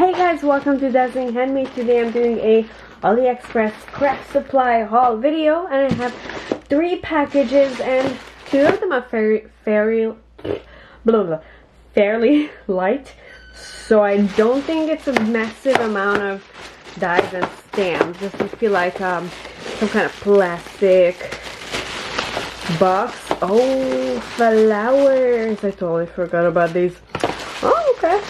Hey guys, welcome to Dazzling Handmade. Today I'm doing a AliExpress craft supply haul video, and I have 3 packages, and 2 of them are fairly light, so I don't think it's a massive amount of dies and stamps. Just I feel like some kind of plastic box. Oh, flowers! I totally forgot about these. Oh, okay.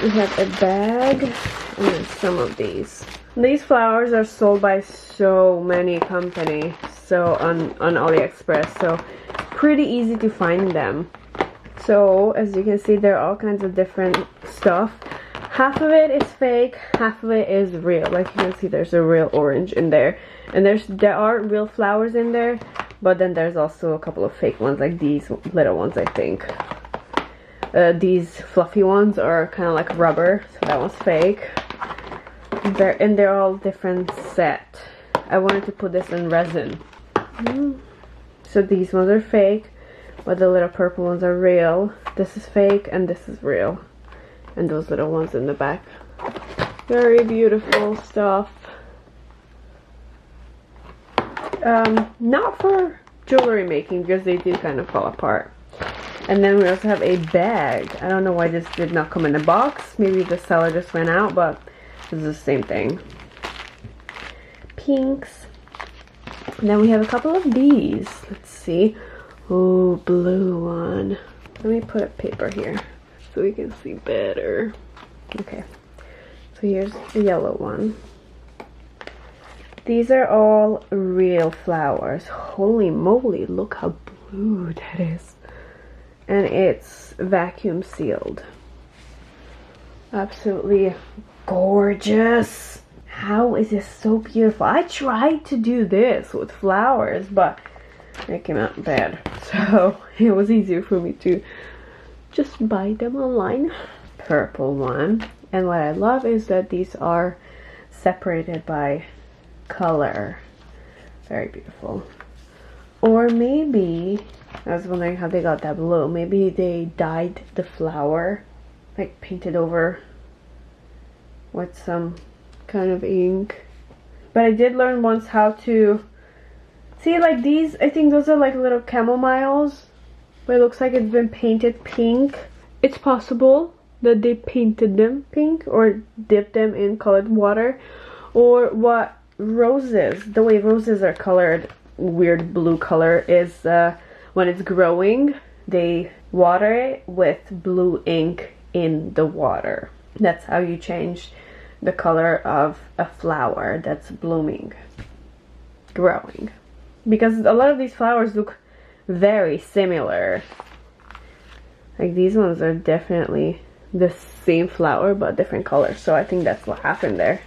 We have a bag and then some of these. These flowers are sold by so many companies, so on AliExpress, so pretty easy to find them. So as you can see, there are all kinds of different stuff. Half of it is fake, half of it is real. Like you can see, there's a real orange in there, and there are real flowers in there, but then there's also a couple of fake ones, like these little ones, I think. These fluffy ones are kind of like rubber, so that one's fake. They're all different set. I wanted to put this in resin. So these ones are fake, but the little purple ones are real. This is fake and this is real. And those little ones in the back. Very beautiful stuff. Not for jewelry making, because they do kind of fall apart. And then we also have a bag. I don't know why this did not come in a box. Maybe the seller just went out, but this is the same thing. Pinks. And then we have a couple of these. Let's see. Oh, blue one. Let me put a paper here so we can see better. Okay. So here's the yellow one. These are all real flowers. Holy moly, look how blue that is. And it's vacuum sealed. Absolutely gorgeous. How is this so beautiful? I tried to do this with flowers, but it came out bad. So it was easier for me to just buy them online. Purple one. And what I love is that these are separated by color. Very beautiful. Or maybe, I was wondering how they got that blue. Maybe they dyed the flower, like painted over with some kind of ink. But I did learn once how to see, like these, I think those are like little camomiles, but it looks like it's been painted pink. It's possible that they painted them pink or dipped them in colored water, or what roses, the way roses are colored weird blue color is when it's growing, they water it with blue ink in the water. That's how you change the color of a flower that's blooming, growing. Because a lot of these flowers look very similar. Like these ones are definitely the same flower but different colors. So I think that's what happened there.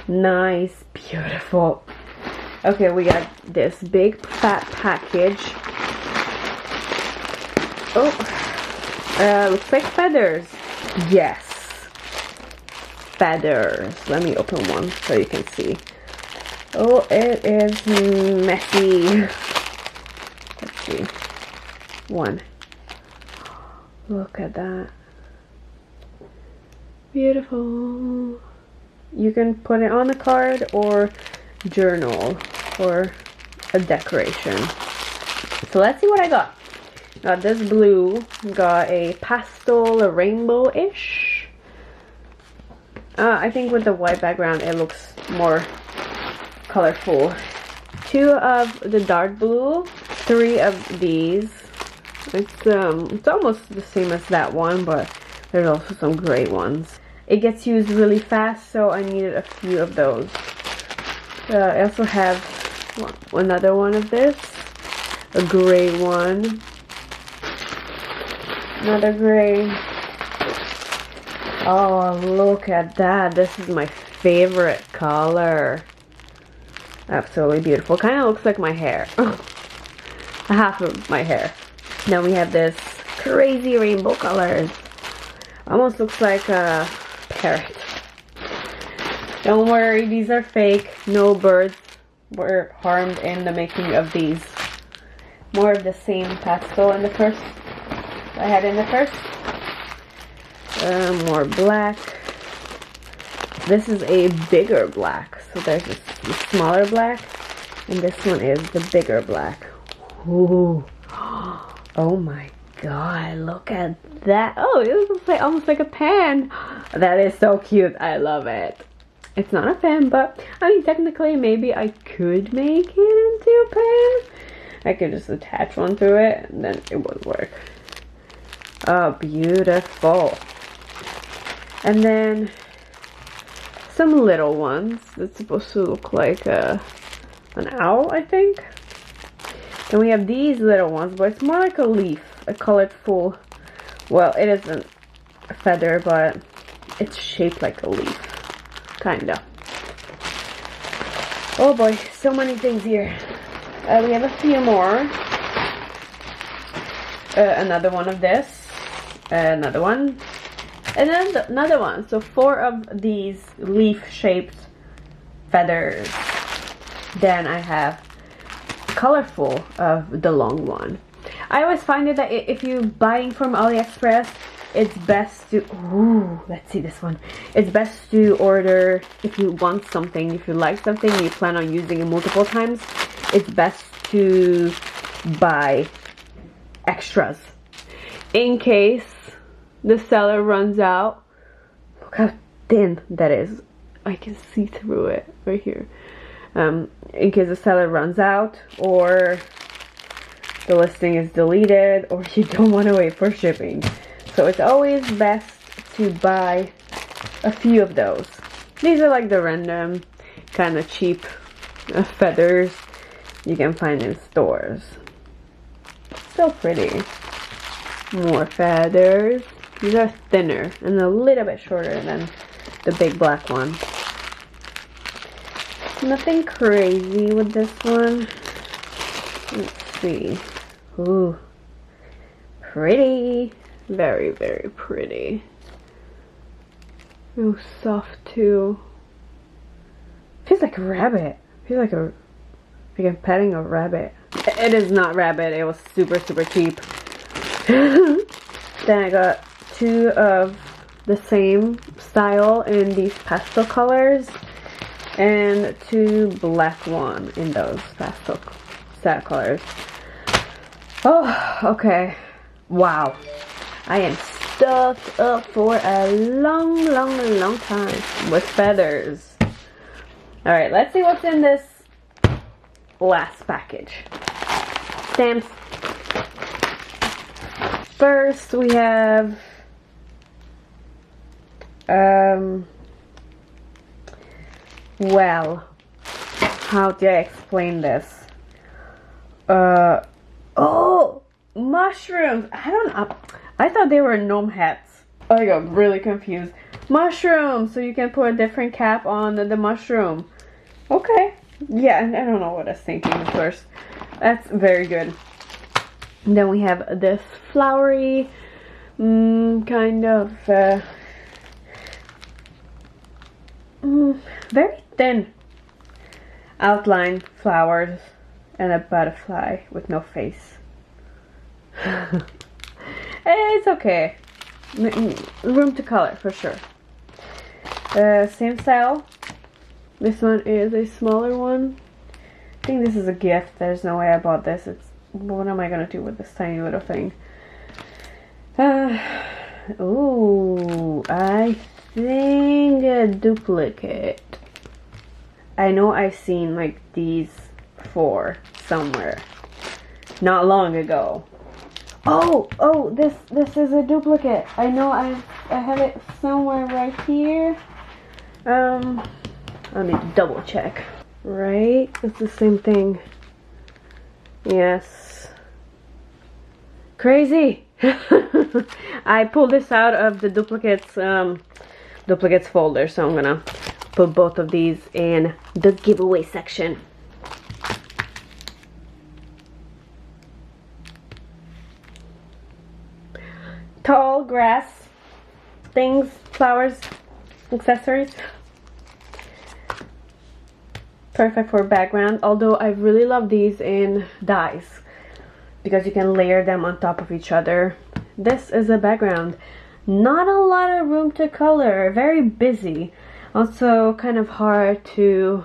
Nice, beautiful. Okay, we got this big fat package. Oh, looks like feathers. Yes, feathers. Let me open one so you can see. Oh, it is messy. Let's see. One. Look at that. Beautiful. You can put it on a card or journal or a decoration. So let's see what I got. Got this blue, got a pastel, a rainbow-ish. I think with the white background it looks more colorful. 2 of the dark blue, 3 of these. It's almost the same as that one, but there's also some gray ones. It gets used really fast, so I needed a few of those. I also have another one of this, a gray one, another gray. Oh, look at that. This is my favorite color. Absolutely beautiful. Kind of looks like my hair. Half of my hair. Now we have this crazy rainbow colors. Almost looks like a parrot. Don't worry, these are fake. No birds were harmed in the making of these. More of the same pastel in the first I had in the first. More black. This is a bigger black. So there's a smaller black, and this one is the bigger black. Ooh. Oh my god, look at that. Oh, it looks like almost like a pen. That is so cute. I love it. It's not a pen, but I mean, technically, maybe I could make it into a pen. I could just attach one to it, and then it would work. Oh, beautiful. And then some little ones. That's supposed to look like an owl, I think. Then we have these little ones, but it's more like a leaf, a colorful. Well, it isn't a feather, but it's shaped like a leaf, kinda. Oh boy, so many things here. We have a few more. Another one of this. Another one. And then another one. So 4 of these leaf-shaped feathers. Then I have colorful of the long one. I always find it that if you're buying from AliExpress, it's best to, ooh, let's see this one. It's best to order if you want something, if you like something, you plan on using it multiple times. It's best to buy extras in case the seller runs out. Look how thin that is. I can see through it right here. In case the seller runs out, or the listing is deleted, or you don't want to wait for shipping. So it's always best to buy a few of those. These are like the random kind of cheap feathers you can find in stores. So pretty. More feathers. These are thinner and a little bit shorter than the big black one. Nothing crazy with this one. Let's see. Ooh. Pretty. Very, very pretty. Oh, soft too. Feels like a rabbit. Feels like I'm petting a rabbit. It is not rabbit. It was super, super cheap. Then I got 2 of the same style in these pastel colors, and 2 black one in those pastel style colors. Oh, okay. Wow. I am stuffed up for a long, long, long time with feathers. Alright, let's see what's in this last package. Stamps. First we have well, how do I explain this? Oh, mushrooms. I don't know. I thought they were gnome hats. I got really confused. Mushrooms, so you can put a different cap on the mushroom. Okay. Yeah, I don't know what I was thinking at first. That's very good. And then we have this flowery, kind of, very thin outline flowers and a butterfly with no face. It's okay. Room to color for sure. Same style. This one is a smaller one. I think this is a gift. There's no way I bought this. What am I gonna do with this tiny little thing? Ooh, I think a duplicate. I know I've seen like these before somewhere, not long ago. Oh, this is a duplicate. I know I have it somewhere right here. I need to double check. Right, it's the same thing. Yes. Crazy. I pulled this out of the duplicates folder, so I'm gonna put both of these in the giveaway section. Tall grass things, flowers, accessories. Perfect for background, although I really love these in dies because you can layer them on top of each other. This is a background. not a lot of room to color, very busy. Also kind of hard to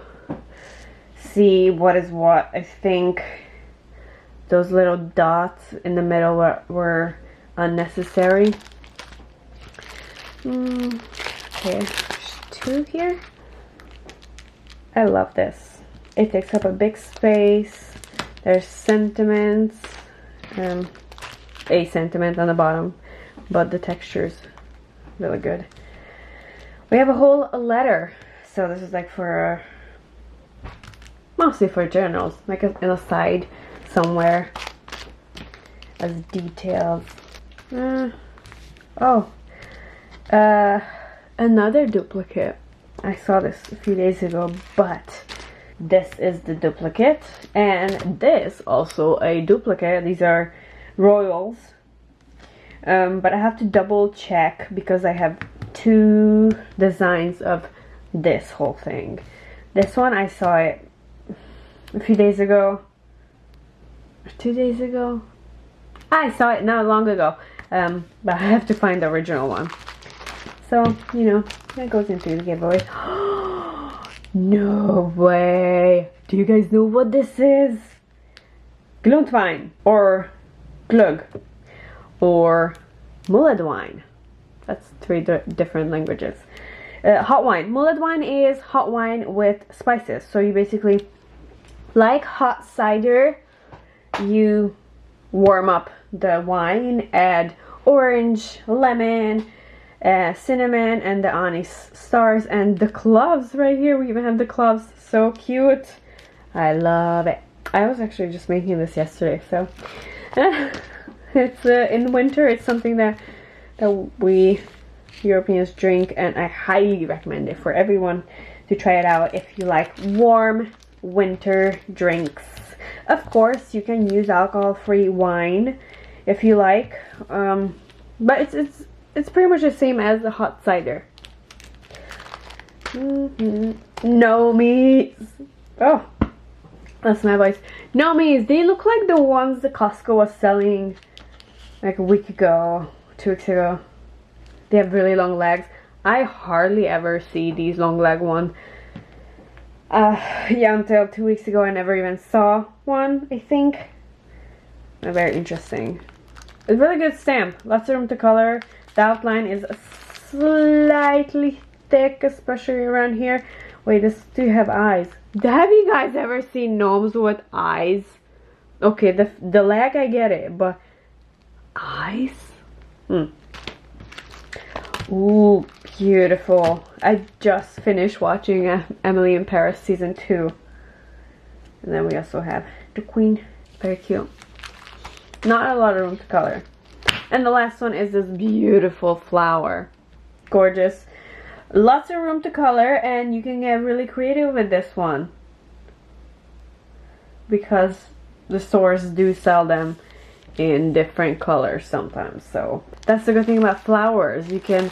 see what is what. I think those little dots in the middle were unnecessary. Okay, there's 2 here. I love this. It takes up a big space. There's sentiments, a sentiment on the bottom, but the texture's really good. We have a whole letter, so this is like for mostly for journals, like in a side somewhere as details. Another duplicate. I saw this a few days ago, but this is the duplicate, and this also a duplicate. These are royals, but I have to double check because I have 2 designs of this whole thing. This one I saw it a few days ago, 2 days ago. I saw it not long ago, but I have to find the original one. So, you know, that goes into the giveaway. No way! Do you guys know what this is? Glühwein, or glögg, or mulled wine. That's 3 different languages. Hot wine. Mulled wine is hot wine with spices. So you basically, like hot cider, you warm up the wine, add orange, lemon, cinnamon, and the anise stars, and the cloves right here. We even have the cloves. So cute. I love it. I was actually just making this yesterday, so it's in winter. It's something that we Europeans drink, and I highly recommend it for everyone to try it out if you like warm winter drinks. Of course, you can use alcohol-free wine if you like, but it's pretty much the same as the hot cider. Nomies. Oh, that's my voice. Nomies. They look like the ones the Costco was selling like a week ago, 2 weeks ago. They have really long legs. I hardly ever see these long leg ones. Yeah, until 2 weeks ago I never even saw one, I think. Very interesting. It's a really good stamp. Lots of room to color. The outline is slightly thick, especially around here. Wait, this do have eyes. Have you guys ever seen gnomes with eyes? Okay, the leg I get it, but eyes? Ooh, beautiful. I just finished watching Emily in Paris season 2. And then we also have the Queen. Very cute. Not a lot of room to color. And the last one is this beautiful flower. Gorgeous. Lots of room to color, and you can get really creative with this one, because the stores do sell them in different colors sometimes. So that's the good thing about flowers. You can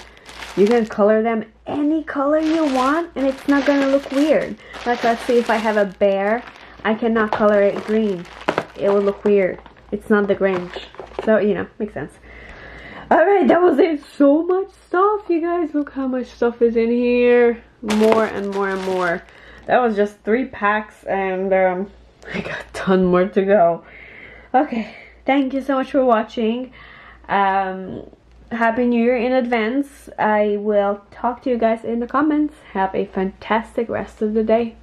color them any color you want, and it's not gonna look weird. Like, let's say if I have a bear, I cannot color it green. It will look weird. It's not the Grinch. So, you know, makes sense. Alright, that was it. So much stuff, you guys. Look how much stuff is in here. More and more and more. That was just 3 packs, and I got a ton more to go. Okay, thank you so much for watching. Happy New Year in advance. I will talk to you guys in the comments. Have a fantastic rest of the day.